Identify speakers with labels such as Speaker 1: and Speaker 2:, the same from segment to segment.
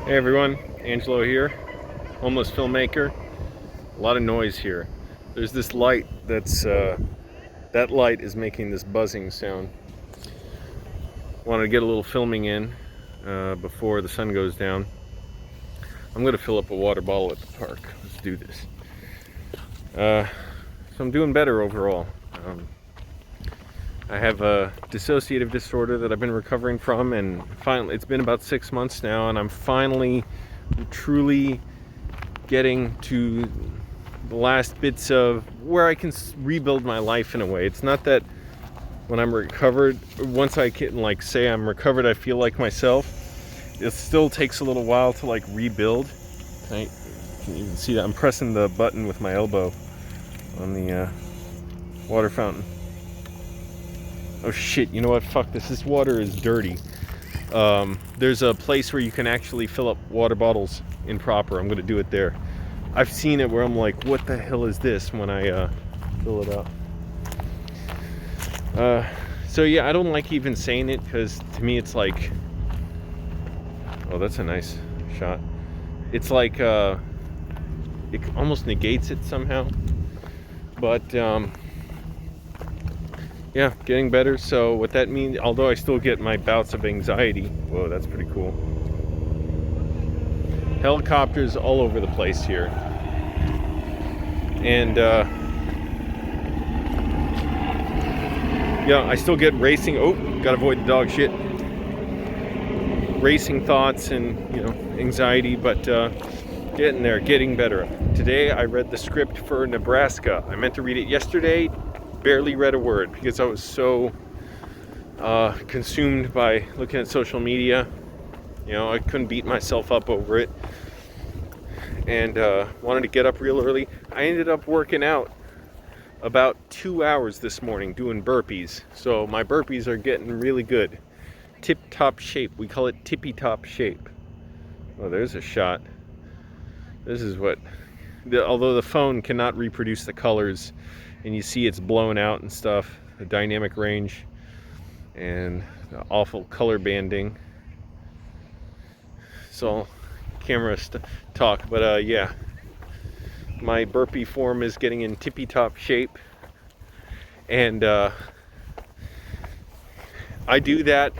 Speaker 1: Hey everyone, Angelo here, homeless filmmaker. A lot of noise here. There's this light that light is making this buzzing sound. Wanted to get a little filming in before the sun goes down. I'm gonna fill up a water bottle at the park. Let's do this. So I'm doing better overall. I have a dissociative disorder that I've been recovering from, and finally, it's been about 6 months now, and I'm finally truly getting to the last bits of where I can rebuild my life in a way. It's not that when I'm recovered, once I can say I'm recovered, I feel like myself. It still takes a little while to rebuild. Can you even see that? I'm pressing the button with my elbow on the water fountain. Oh shit, you know what? Fuck this water is dirty. There's a place where you can actually fill up water bottles in proper. I'm gonna do it there. I've seen it where I'm like, what the hell is this when I fill it up? So yeah, I don't like even saying it because to me it's like, oh, that's a nice shot. It's like, it almost negates it somehow. But, yeah, getting better. So what that means, although I still get my bouts of anxiety. Whoa, that's pretty cool. Helicopters all over the place here. And yeah, I still get racing. Oh, gotta avoid the dog shit. Racing thoughts and, anxiety, but getting there, getting better. Today I read the script for Nebraska. I meant to read it yesterday. Barely read a word because I was so consumed by looking at social media. I couldn't beat myself up over it, and wanted to get up real early. I ended up working out about 2 hours this morning doing burpees, so my burpees are getting really good. Tip-top shape. We call it tippy-top shape. Oh, there's a shot. This is what, although the phone cannot reproduce the colors, and you see it's blown out and stuff, the dynamic range and the awful color banding. It's all camera talk, but yeah, my burpee form is getting in tippy-top shape, and I did that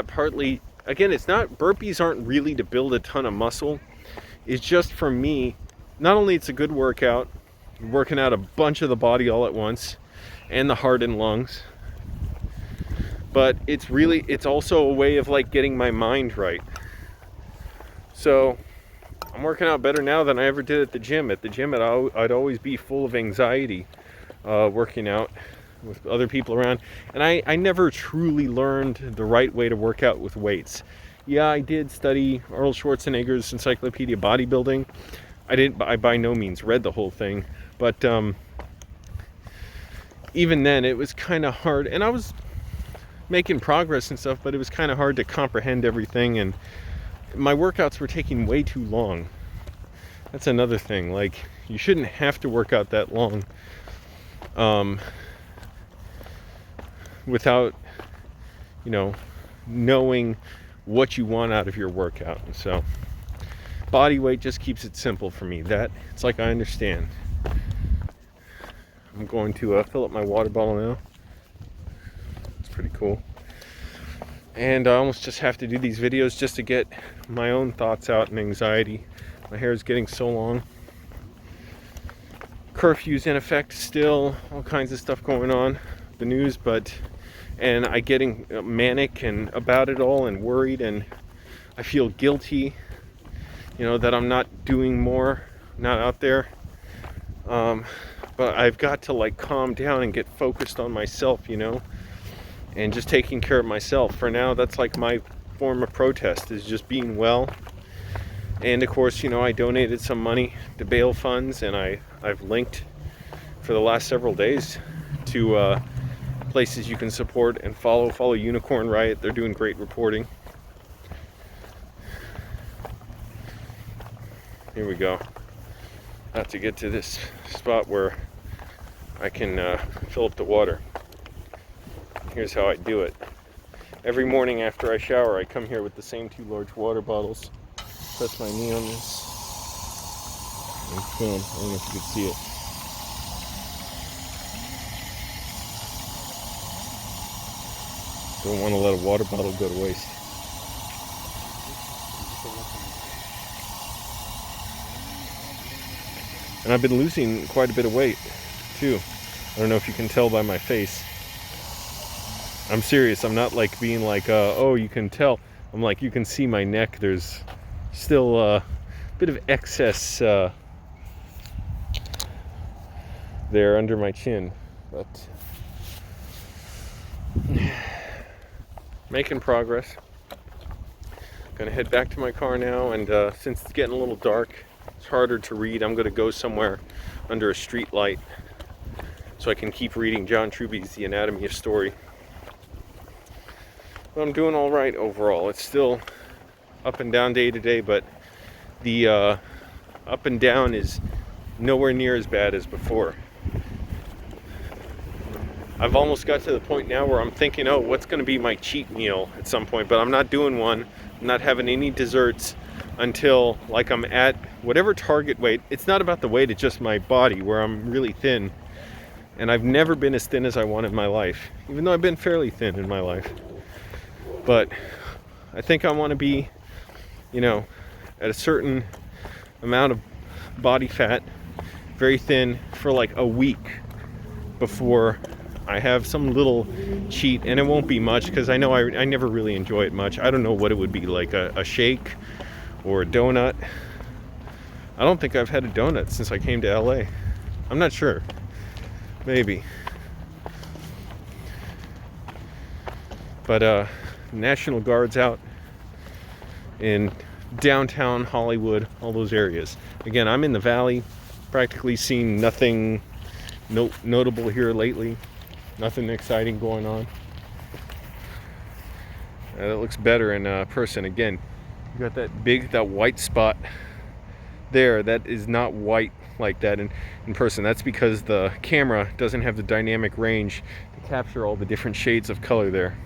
Speaker 1: partly, again, it's not, burpees aren't really to build a ton of muscle. It's just for me, not only it's a good workout, working out a bunch of the body all at once and the heart and lungs, but it's also a way of getting my mind right. So I'm working out better now than I ever did at the gym. At the gym, I'd always be full of anxiety working out with other people around, and I never truly learned the right way to work out with weights. Yeah, I did study Arnold Schwarzenegger's Encyclopedia of Bodybuilding. I by no means read the whole thing, but even then it was kind of hard, and I was making progress and stuff, but it was kind of hard to comprehend everything, and my workouts were taking way too long. That's another thing, you shouldn't have to work out that long without knowing what you want out of your workout. And so body weight just keeps it simple for me. It's I understand. I'm going to fill up my water bottle now. It's pretty cool. And I almost just have to do these videos just to get my own thoughts out and anxiety. My hair is getting so long. Curfew's in effect still, all kinds of stuff going on, the news, and I getting manic and about it all and worried, and I feel guilty, that I'm not doing more, not out there. But I've got to calm down and get focused on myself, and just taking care of myself. For now, that's my form of protest, is just being well. And of course, I donated some money to bail funds, and I've linked for the last several days to places you can support and follow Unicorn Riot. They're doing great reporting. Here we go. I have to get to this spot where I can fill up the water. Here's how I do it. Every morning after I shower, I come here with the same 2 large water bottles. press my knee on this. And film. I don't know if you can see it. Don't want to let a water bottle go to waste. And I've been losing quite a bit of weight too. I don't know if you can tell by my face. I'm serious. I'm not like being like, oh, you can tell. I'm like, you can see my neck. There's still a bit of excess there under my chin, but making progress. Gonna head back to my car now, and since it's getting a little dark, it's harder to read. I'm gonna go somewhere under a street light so I can keep reading John Truby's The Anatomy of Story. But I'm doing all right overall. It's still up and down day to day, but the up and down is nowhere near as bad as before. I've almost got to the point now where I'm thinking, oh, what's going to be my cheat meal at some point? But I'm not doing one. I'm not having any desserts until like I'm at whatever target weight. It's not about the weight, it's just my body where I'm really thin. And I've never been as thin as I want in my life, even though I've been fairly thin in my life. But I think I want to be, you know, at a certain amount of body fat, very thin for like a week before I have some little cheat. And it won't be much because I know I never really enjoy it much. I don't know what it would be, like a shake or a donut. I don't think I've had a donut since I came to LA. I'm not sure. Maybe. But National Guard's out in downtown Hollywood, all those areas. Again, I'm in the valley, practically seen nothing notable here lately. Nothing exciting going on. That looks better in person. Again, you got that white spot there. That is not white like that in person. That's because the camera doesn't have the dynamic range to capture all the different shades of color there.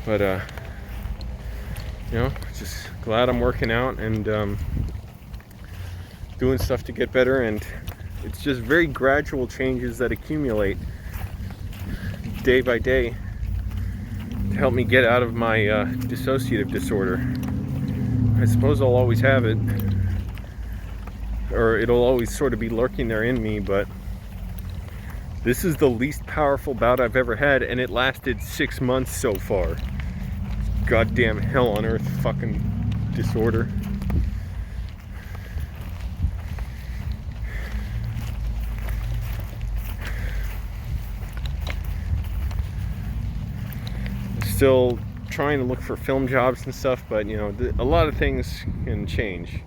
Speaker 1: But you know, just glad I'm working out and doing stuff to get better, and it's just very gradual changes that accumulate day by day to help me get out of my dissociative disorder. I suppose I'll always have it, or it'll always sort of be lurking there in me, but this is the least powerful bout I've ever had, and it lasted 6 months so far. Goddamn hell on earth fucking disorder. Still trying to look for film jobs and stuff, but you know, a lot of things can change.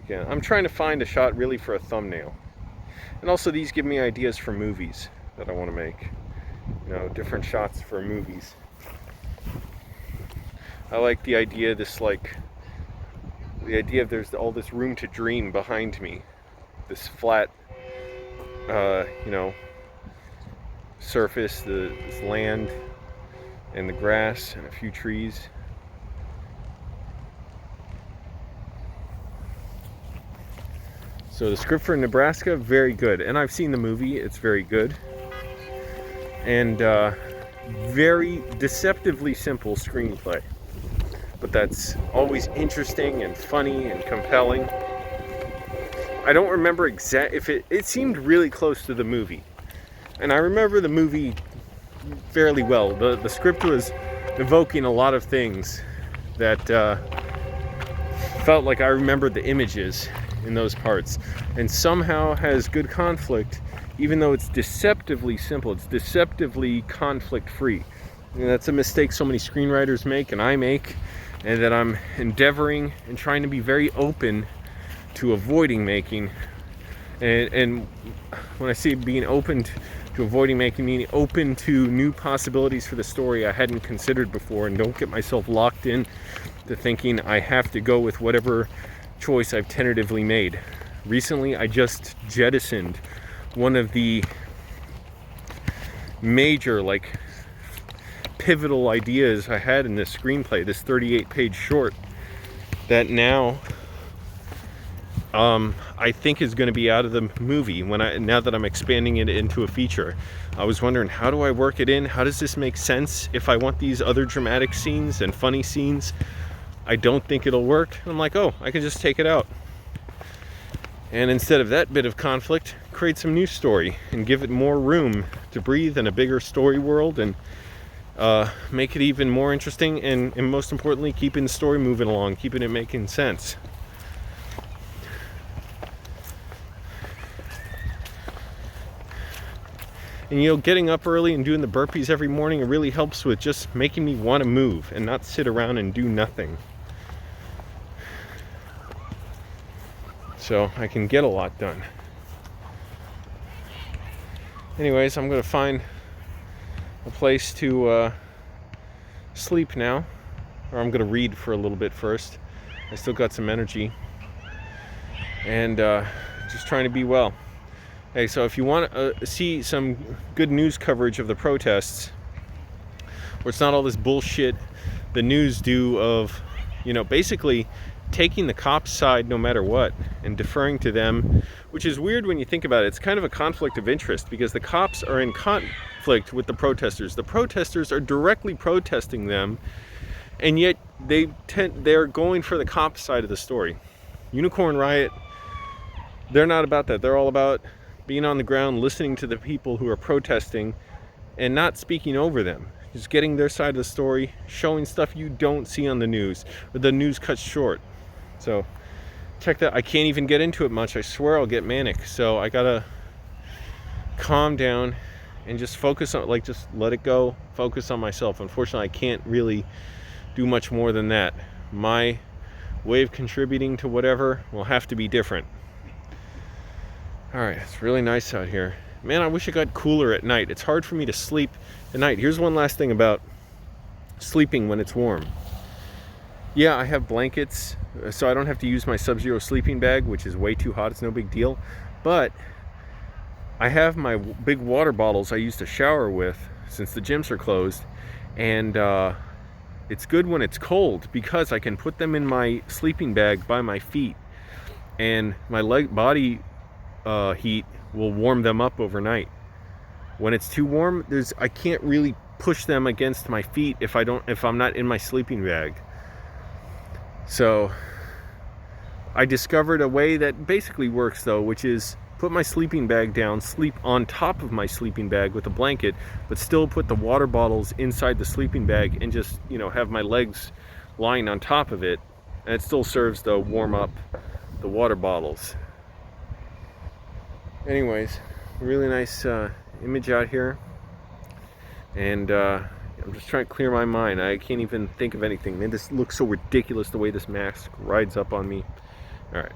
Speaker 1: Again, I'm trying to find a shot really for a thumbnail. And also these give me ideas for movies that I want to make. You know, different shots for movies. I like the idea of there's all this room to dream behind me. This flat, you know, surface, this land, and the grass, and a few trees. So the script for Nebraska, very good. And I've seen the movie, it's very good. And very deceptively simple screenplay. But that's always interesting and funny and compelling. I don't remember if it seemed really close to the movie. And I remember the movie fairly well. The script was evoking a lot of things that felt like I remembered the images in those parts, and somehow has good conflict, even though it's deceptively simple. It's deceptively conflict free. And that's a mistake so many screenwriters make, and I make, and that I'm endeavoring and trying to be very open to avoiding making. And when I say being open to avoiding making, meaning open to new possibilities for the story I hadn't considered before, and don't get myself locked in to thinking I have to go with whatever choice I've tentatively made. Recently, I just jettisoned one of the major, like, pivotal ideas I had in this screenplay, this 38-page short, that now I think is going to be out of the movie now that I'm expanding it into a feature. I was wondering, how do I work it in? How does this make sense if I want these other dramatic scenes and funny scenes? I don't think it'll work. I'm like, oh, I can just take it out. And instead of that bit of conflict, create some new story and give it more room to breathe and a bigger story world, and make it even more interesting, and most importantly, keeping the story moving along, keeping it making sense. And you know, getting up early and doing the burpees every morning, it really helps with just making me want to move and not sit around and do nothing. So I can get a lot done. Anyways, I'm going to find a place to sleep now. Or I'm going to read for a little bit first. I still got some energy. And just trying to be well. Hey, so if you want to see some good news coverage of the protests, where it's not all this bullshit the news do of, you know, basically taking the cops' side no matter what and deferring to them, which is weird when you think about it. It's kind of a conflict of interest because the cops are in conflict with the protesters. The protesters are directly protesting them, and yet they're going for the cops' side of the story. Unicorn Riot, they're not about that. They're all about being on the ground, listening to the people who are protesting and not speaking over them. Just getting their side of the story, showing stuff you don't see on the news, or the news cuts short. So check that. I can't even get into it much. I swear I'll get manic. So I gotta calm down and just focus on, like, just let it go, focus on myself. Unfortunately, I can't really do much more than that. My way of contributing to whatever will have to be different. Alright, it's really nice out here. Man, I wish it got cooler at night. It's hard for me to sleep at night. Here's one last thing about sleeping when it's warm. Yeah, I have blankets, so I don't have to use my Sub-Zero sleeping bag, which is way too hot. It's no big deal. But I have my big water bottles I used to shower with since the gyms are closed. And it's good when it's cold because I can put them in my sleeping bag by my feet. And my body heat will warm them up overnight. When it's too warm, I can't really push them against my feet if I'm not in my sleeping bag. So I discovered a way that basically works though, which is put my sleeping bag down, sleep on top of my sleeping bag with a blanket, but still put the water bottles inside the sleeping bag and just, you know, have my legs lying on top of it, and it still serves to warm up the water bottles. Anyways, really nice image out here, and I'm just trying to clear my mind. I can't even think of anything. Man, this looks so ridiculous the way this mask rides up on me. All right.